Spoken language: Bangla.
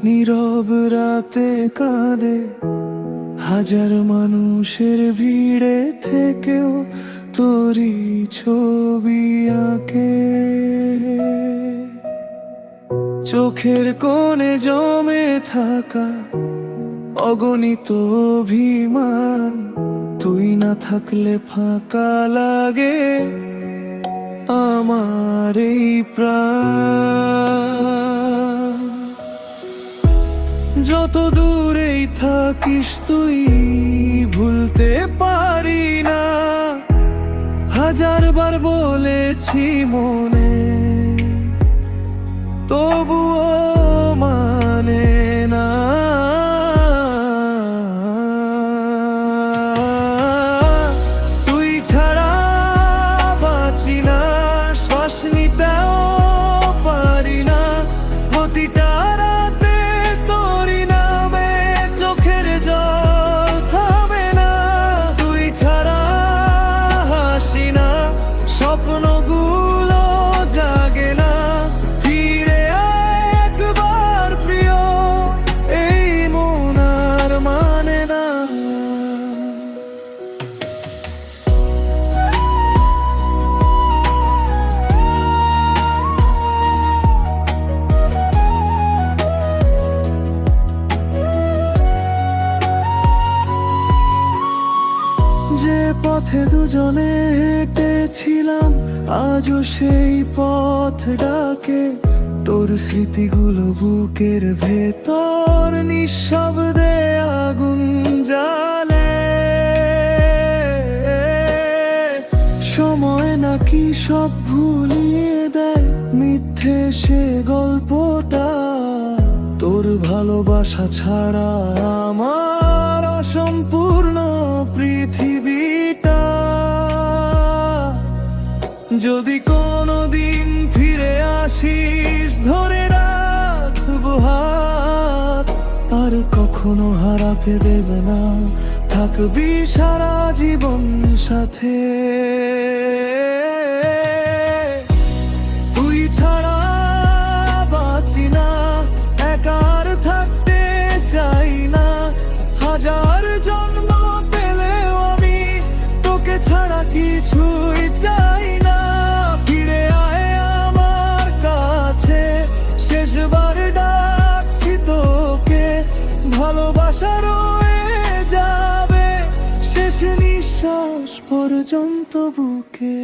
নীরব রাতে কাঁদে হাজার মানুষের ভিড়ে থেকেও তোরই ছবি আঁকে। চোখের কোণে জমে থাকা অগণিত অভিমান, তুই না থাকলে ফাঁকা লাগে আমার এই প্রাণ। যত দূরেই থাকিস তুই ভুলতে পারি না, হাজারবার বলেছি মনে তবুও মানে না। তুই ছাড়া বাঁচি না, শ্বাস নিতেও পারি না। প্রতিটা রাতে তোরই নামে চোখের জল থামে না। তুই ছাড়া হাসি না, স্বপ্নগুলো জাগে না। ফিরে আয় একবার প্রিয়, এই মন আর মানে না। যে পথে দুজনে হেঁটেছিলাম আজও সেই পথ ডাকে। তোর স্মৃতিগুলো বুকের ভেতর নিঃশব্দে আগুন জ্বালে। সময় নাকি সব ভুলিয়ে দেয়, মিথ্যে সে গল্পটা। তোর ভালোবাসা ছাড়া আমার অসম্পূর্ণ পৃথিবীটা। যদি কোনোদিন ফিরে আসিস ধরে রাখবো হাত, আর কখনো হারাতে দেবে না, থাকবি সারা জীবন সাথে। তুই ছাড়া বাঁচি না, একার থাকতে চাই না। হাজার জন্ম পেলেও আমি তোকে ছাড়া কিছুই চাই না। ফিরে আয় আমার কাছে, শেষবার ডাকছি তোকে। ভালোবাসা রয়ে যাবে শেষ নিঃশ্বাস পর্যন্ত বুকে।